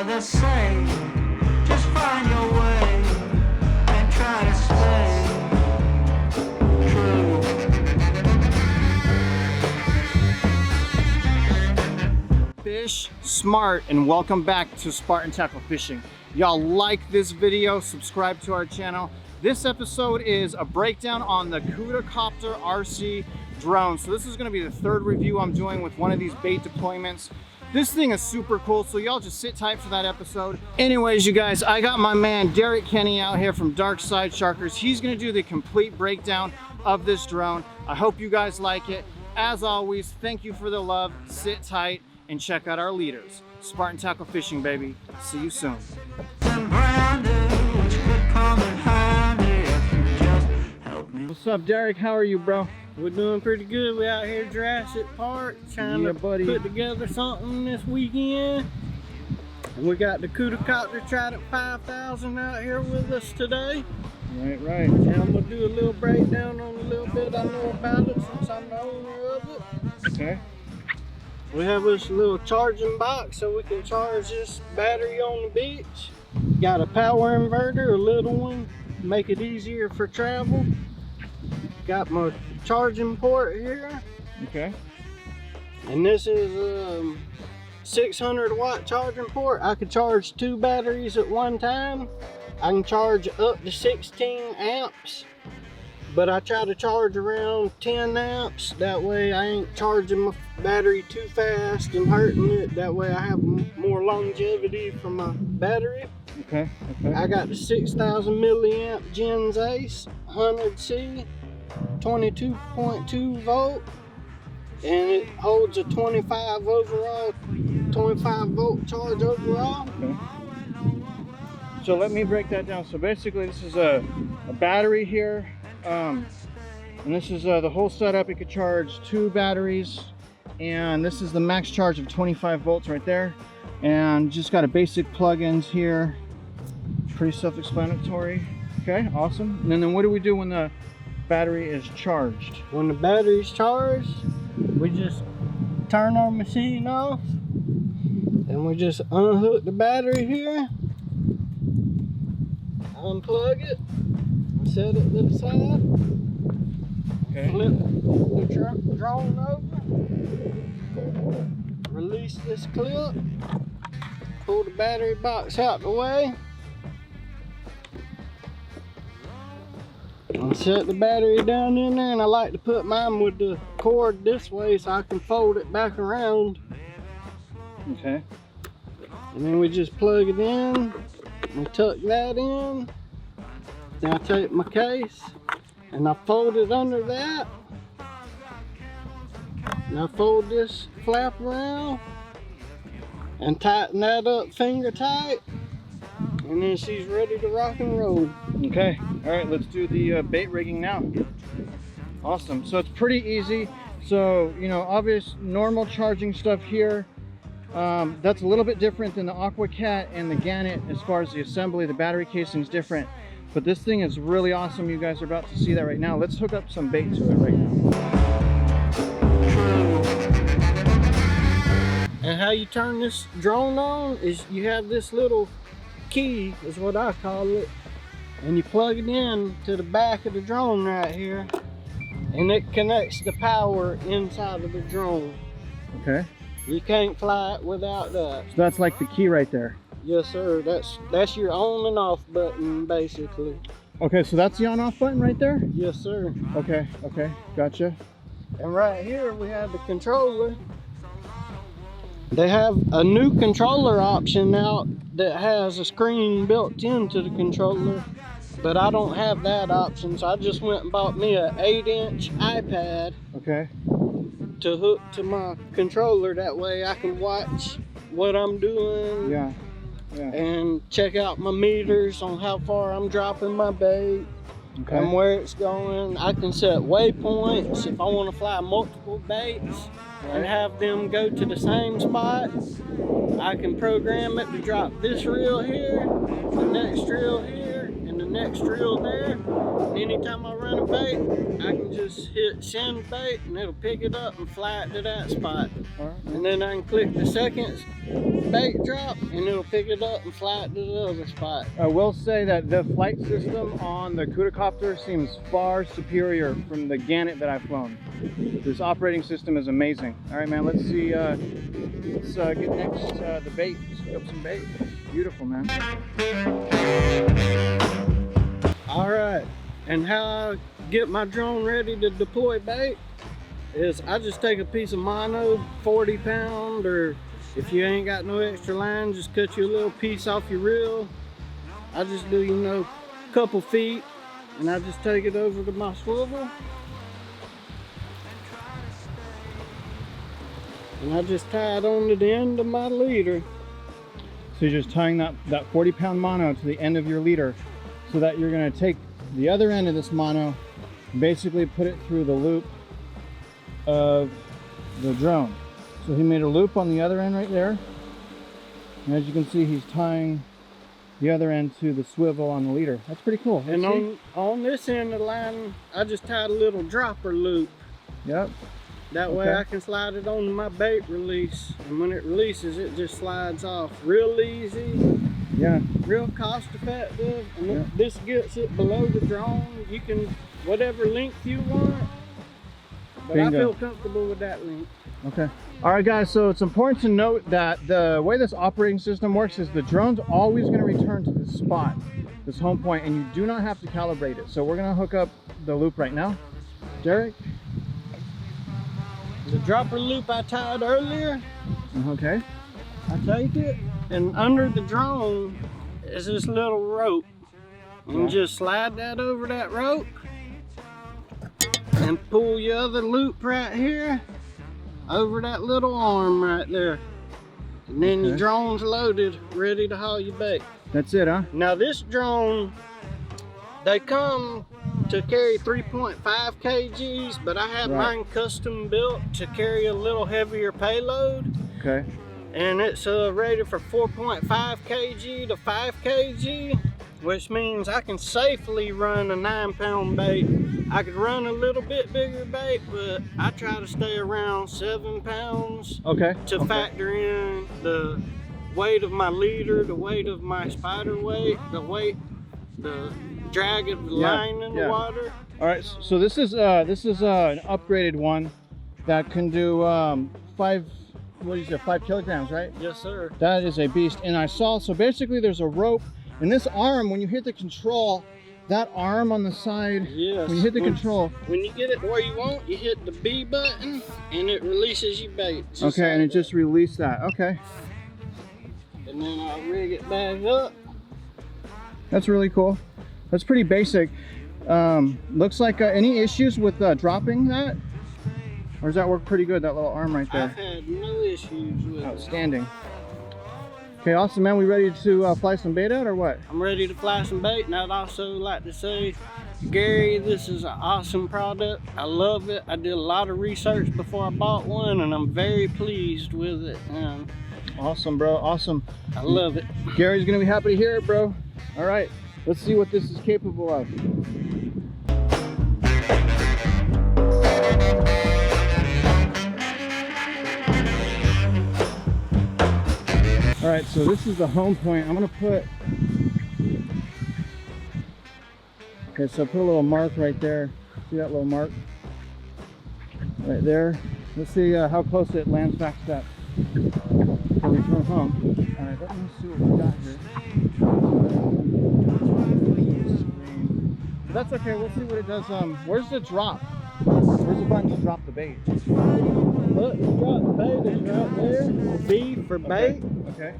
never the same. Just find your way and try to stay true. Fish smart, and welcome back to Spartan Tackle Fishing. Y'all like this video, subscribe to our channel. This episode is a breakdown on the Cuta Copter RC drone. So this is going to be the third review I'm doing with one of these bait deployments. This thing is super cool, so y'all just sit tight for that episode. Anyways, you guys, I got my man Derek Kenny out here from Dark Side Sharkers. He's going to do the complete breakdown of this drone. I hope you guys like it. As always, thank you for the love. Sit tight and check out our leaders. Spartan Tackle Fishing, baby. See you soon. What's up, Derek? How are you, bro? We're doing pretty good. We're out here Jurassic Park trying to put together something this weekend. And we got the Cuta Copter Trident 5000 out here with us today. Right. And I'm going to do a little breakdown on a little bit I know about it since I'm the owner of it. Okay. We have this little charging box so we can charge this battery on the beach. Got a power inverter, a little one, make it easier for travel. Got my charging port here. Okay. And this is a 600 watt charging port. I could charge 2 batteries at one time. I can charge up to 16 amps. But I try to charge around 10 amps. That way I ain't charging my battery too fast and hurting it. That way I have more longevity for my battery. Okay. I got the 6000 milliamp Gens Ace 100C 22.2 volt, and it holds a 25 volt charge overall. Okay. So let me break that down. So basically this is a battery here, and this is the whole setup. It could charge 2 batteries, and this is the max charge of 25 volts right there, and just got a basic plug-ins here. Pretty self-explanatory. Okay, awesome. And then what do we do when the battery is charged? When the battery's charged, we just turn our machine off and we just unhook the battery here, unplug it, and set it to the side. Okay. Flip the drone over, release this clip, pull the battery box out the way, and set the battery down in there. And I like to put mine with the cord this way so I can fold it back around. Okay. And then we just plug it in, we tuck that in. Then I take my case and I fold it under that. And I fold this flap around and tighten that up finger tight. And then she's ready to rock and roll. Okay, all right, let's do the bait rigging now. Awesome. So it's pretty easy. So, you know, obvious normal charging stuff here. That's a little bit different than the AquaCat and the Gannet as far as the assembly. The battery casing is different, but this thing is really awesome. You guys are about to see that right now. Let's hook up some bait to it right now. And how you turn this drone on is you have this little key, is what I call it, and you plug it in to the back of the drone right here, and it connects the power inside of the drone. Okay. You can't fly it without that. So that's like the key right there. Yes, sir. That's your on and off button, basically. Okay, so that's the on-off button right there? Yes, sir. Okay, gotcha. And right here we have the controller. They have a new controller option now that has a screen built into the controller, but I don't have that option, so I just went and bought me an 8-inch iPad. Okay. To hook to my controller. That way I can watch what I'm doing. Yeah. And check out my meters on how far I'm dropping my bait. Okay. And where it's going. I can set waypoints if I want to fly multiple baits and have them go to the same spot. I can program it to drop this reel here, the next reel here, and the next reel there. And anytime I run a bait, I can just hit send bait and it'll pick it up and fly it to that spot. And then I can click the second bait drop and it'll pick it up and fly it to the other spot. I will say that the flight system on the Cuta Copter seems far superior from the Gannet that I've flown. This operating system is amazing. All right, man, let's see, let's get next the bait. Let's pick up some bait. Beautiful, man. All right, and how I get my drone ready to deploy bait is I just take a piece of mono, 40 pound, or if you ain't got no extra line, just cut you a little piece off your reel. I just do, you know, a couple feet, and I just take it over to my swivel. And I just tie it on to the end of my leader. So you're just tying that 40-pound mono to the end of your leader so that you're gonna take the other end of this mono and basically put it through the loop of the drone. So he made a loop on the other end right there. And as you can see, he's tying the other end to the swivel on the leader. That's pretty cool. And on this end of the line, I just tied a little dropper loop. Yep. That way I can slide it onto my bait release. And when it releases, it just slides off. Real easy. Yeah. Real cost effective. And this gets it below the drone. You can, whatever length you want. But Bingo. I feel comfortable with that length. Okay. All right, guys, so it's important to note that the way this operating system works is the drone's always going to return to this spot, this home point, and you do not have to calibrate it. So we're going to hook up the loop right now. Derek? The dropper loop I tied earlier, Okay. I take it, and under the drone is this little rope. And just slide that over that rope and pull your other loop right here over that little arm right there. And then your drone's loaded, ready to haul your bait. That's it, huh? Now this drone, they come to carry 3.5 kgs, but I have mine custom built to carry a little heavier payload. Okay. And it's rated for 4.5 kg to 5 kg, which means I can safely run a 9-pound bait. I could run a little bit bigger bait, but I try to stay around 7 pounds to factor in the weight of my leader, the weight of my spider weight, the drag of the line in the water. All right, so this is an upgraded one that can do 5 kilograms, right? Yes, sir. That is a beast. And I saw, so basically there's a rope, and this arm, when you hit the control, that arm on the side, when you hit the control. When you get it where you want, you hit the B button, and it releases your bait. Okay, and it just released that. Okay. And then I'll rig it back up. That's really cool. That's pretty basic. Looks like any issues with dropping that? Or does that work pretty good, that little arm right there? I've had no issues with it. Outstanding. Okay, awesome, man. We ready to fly some bait out or what? I'm ready to fly some bait, and I'd also like to say, Gary, this is an awesome product. I love it. I did a lot of research before I bought one, and I'm very pleased with it. Awesome, bro. Awesome. I love it. Gary's gonna be happy to hear it, bro. All right, let's see what this is capable of. All right, so this is the home point. I'm gonna put, okay, so put a little mark right there. See that little mark? Right there. Let's see how close it lands back to that for return home. All right, let me see what we got here. But that's okay, we'll see what it does. Where's the drop? Where's the button to drop the bait? Look, drop the bait is right there. B for bait. Okay.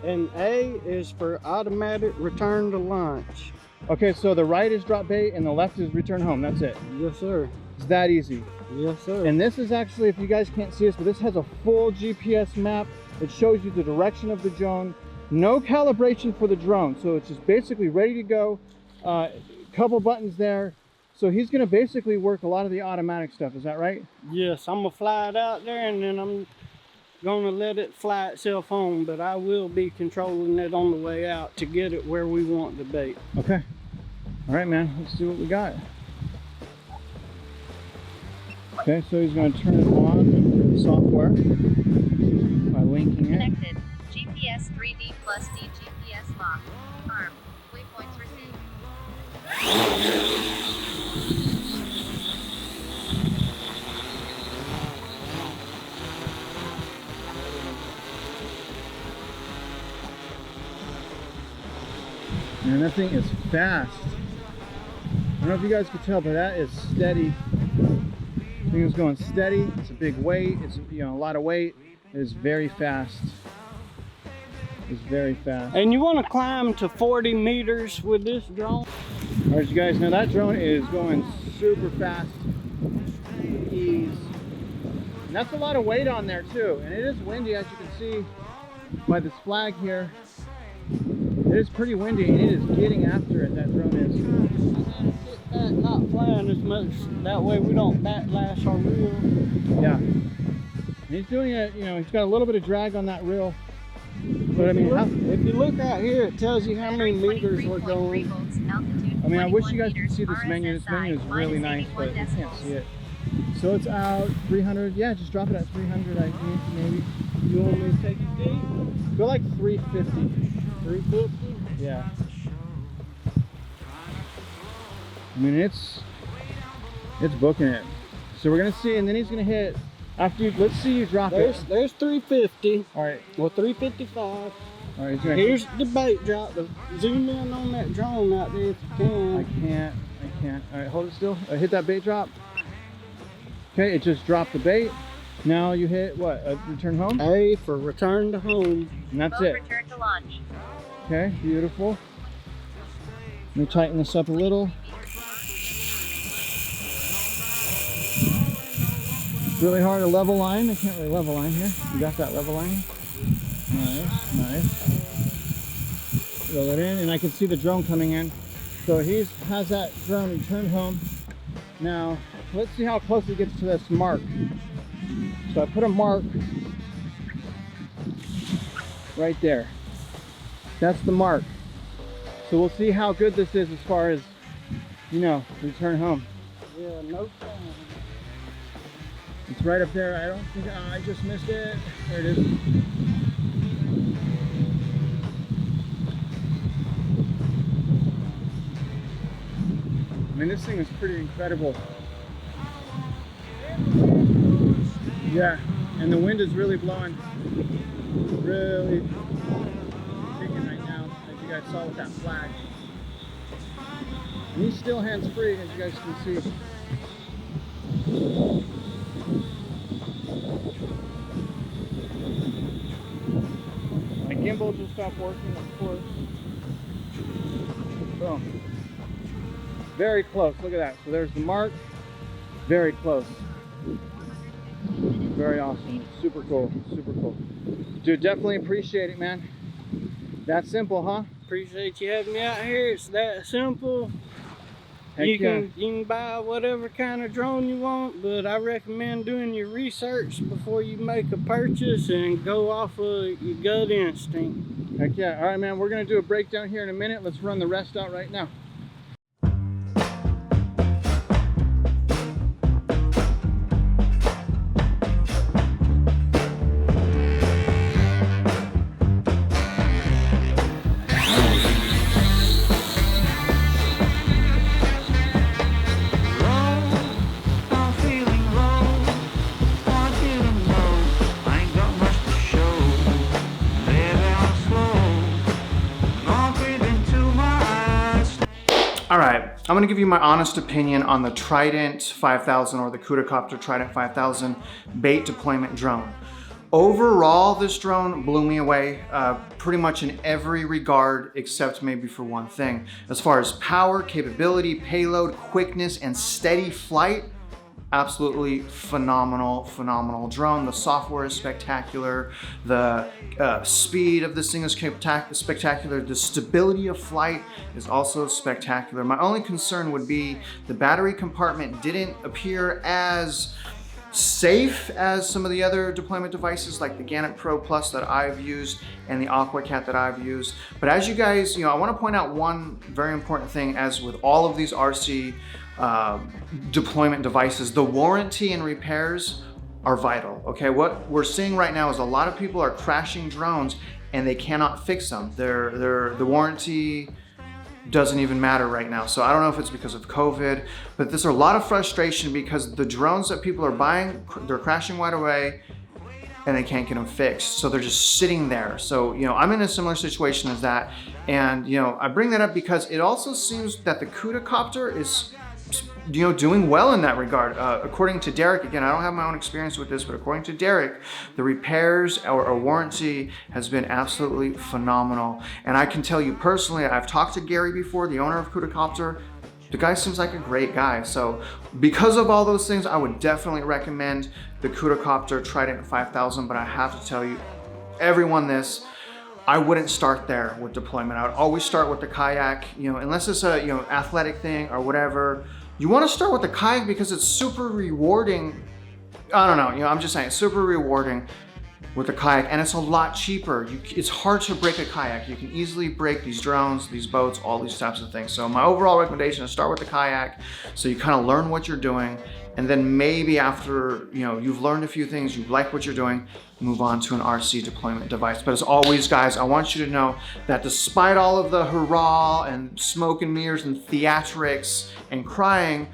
And A is for automatic return to launch. Okay, so the right is drop bait and the left is return home. That's it. Yes, sir. It's that easy. Yes, sir. And this is actually, if you guys can't see this, but this has a full GPS map. It shows you the direction of the drone. No calibration for the drone. So it's just basically ready to go. Couple buttons there. So he's going to basically work a lot of the automatic stuff. Is that right? Yes, I'm going to fly it out there and then I'm going to let it fly itself home. But I will be controlling it on the way out to get it where we want the bait. Okay. All right, man. Let's see what we got. Okay, so he's going to turn it on through the software. Connected. GPS 3D plus D GPS lock. Arm. Waypoints received. Man, that thing is fast. I don't know if you guys can tell, but that is steady. The thing is going steady. It's a big weight. It's, you know, a lot of weight. It is very fast. It's very fast. And you want to climb to 40 meters with this drone? All right, you guys know that drone is going super fast with ease. And that's a lot of weight on there too. And it is windy, as you can see by this flag here. It is pretty windy and it is getting after it, that drone is. Sit back, not flying as much. That way we don't backlash our reel. Yeah. And he's doing it, you know, he's got a little bit of drag on that reel. But I mean, if you look out here, it tells you how many meters we're going. I mean, I wish you guys could see this menu. This menu is really nice, but you can't see it. So it's out 300. Yeah, just drop it at 300, I think, maybe. You want me to take it deep? Go like 350. 350? Yeah. I mean, it's booking it. So we're gonna see, and then he's gonna hit after you. Let's see you drop it. There's 350. All right. Well, 355. All right. He's gonna Here's the bait drop. Zoom in on that drone out there if you can. I can't. All right, hold it still. Hit that bait drop. Okay, it just dropped the bait. Now you hit what? Return home? A for return to home. And that's Boat it. return to launch. Okay, beautiful. Let me tighten this up a little. It's really hard to level line. I can't really level line here. You got that level line? Nice, nice. Roll it in, and I can see the drone coming in. So he has that drone returned home. Now, let's see how close he gets to this mark. So I put a mark right there. That's the mark. So we'll see how good this is as far as, you know, return home. Yeah, no problem. It's right up there. I don't think I just missed it. There it is. I mean, this thing is pretty incredible. Yeah, and the wind is really blowing. Really kicking right now, as you guys saw with that flag. And he's still hands-free, as you guys can see. My gimbal just stopped working, of course. Boom. Very close, look at that. So there's the mark. Very close. Very awesome. Super cool. Super cool. Dude, definitely appreciate it, man. That simple, huh? Appreciate you having me out here. It's that simple. Heck You yeah. can buy whatever kind of drone you want, but I recommend doing your research before you make a purchase and go off of your gut instinct. Heck yeah. All right, man. We're going to do a breakdown here in a minute. Let's run the rest out right now. I'm feeling low. Want you to know I ain't got much to show. Baby, I'm slow. Not breathing to my eyes. All right, I'm gonna give you my honest opinion on the Trident 5000 or the Cuta Copter Trident 5000 bait deployment drone. Overall, this drone blew me away pretty much in every regard except maybe for one thing. As far as power, capability, payload, quickness, and steady flight, absolutely phenomenal drone. The software is spectacular. The speed of this thing is spectacular. The stability of flight is also spectacular. My only concern would be the battery compartment didn't appear as safe as some of the other deployment devices like the Gannet Pro Plus that I've used and the AquaCat that I've used. But as you guys, I want to point out one very important thing. As with all of these RC deployment devices, the warranty and repairs are vital, okay? What we're seeing right now is a lot of people are crashing drones and they cannot fix them. The warranty doesn't even matter right now. So I don't know if it's because of COVID, but there's a lot of frustration because the drones that people are buying, they're crashing right away and they can't get them fixed. So they're just sitting there. So, you know, I'm in a similar situation as that. And, you know, I bring that up because it also seems that the Cuta Copter is, you know, doing well in that regard. According to Derek, again, I don't have my own experience with this, but according to Derek, the repairs or warranty has been absolutely phenomenal. And I can tell you personally, I've talked to Gary before, the owner of Cuta Copter. The guy seems like a great guy. So because of all those things, I would definitely recommend the Cuta Copter Trident 5000, but I have to tell you, everyone this, I wouldn't start there with deployment. I would always start with the kayak, you know, unless it's a, you know, athletic thing or whatever. You want to start with the kayak because it's super rewarding. I don't know, you know, I'm just saying, it's super rewarding with a kayak, and it's a lot cheaper. It's hard to break a kayak. You can easily break these drones, these boats, all these types of things. So my overall recommendation is start with the kayak, so you kind of learn what you're doing, and then maybe after, you know, you've learned a few things, you like what you're doing, move on to an RC deployment device. But as always, guys, I want you to know that despite all of the hurrah and smoke and mirrors and theatrics and crying,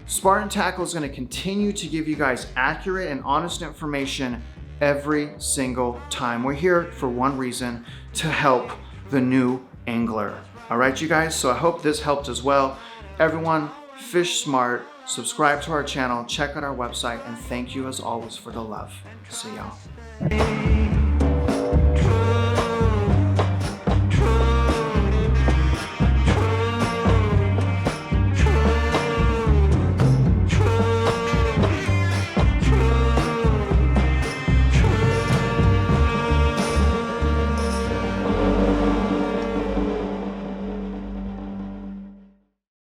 Spartan Tackle is going to continue to give you guys accurate and honest information every single time. We're here for one reason, to help the new angler. All right, you guys, so I hope this helped as well. Everyone, fish smart, subscribe to our channel, check out our website, and thank you as always for the love. See y'all.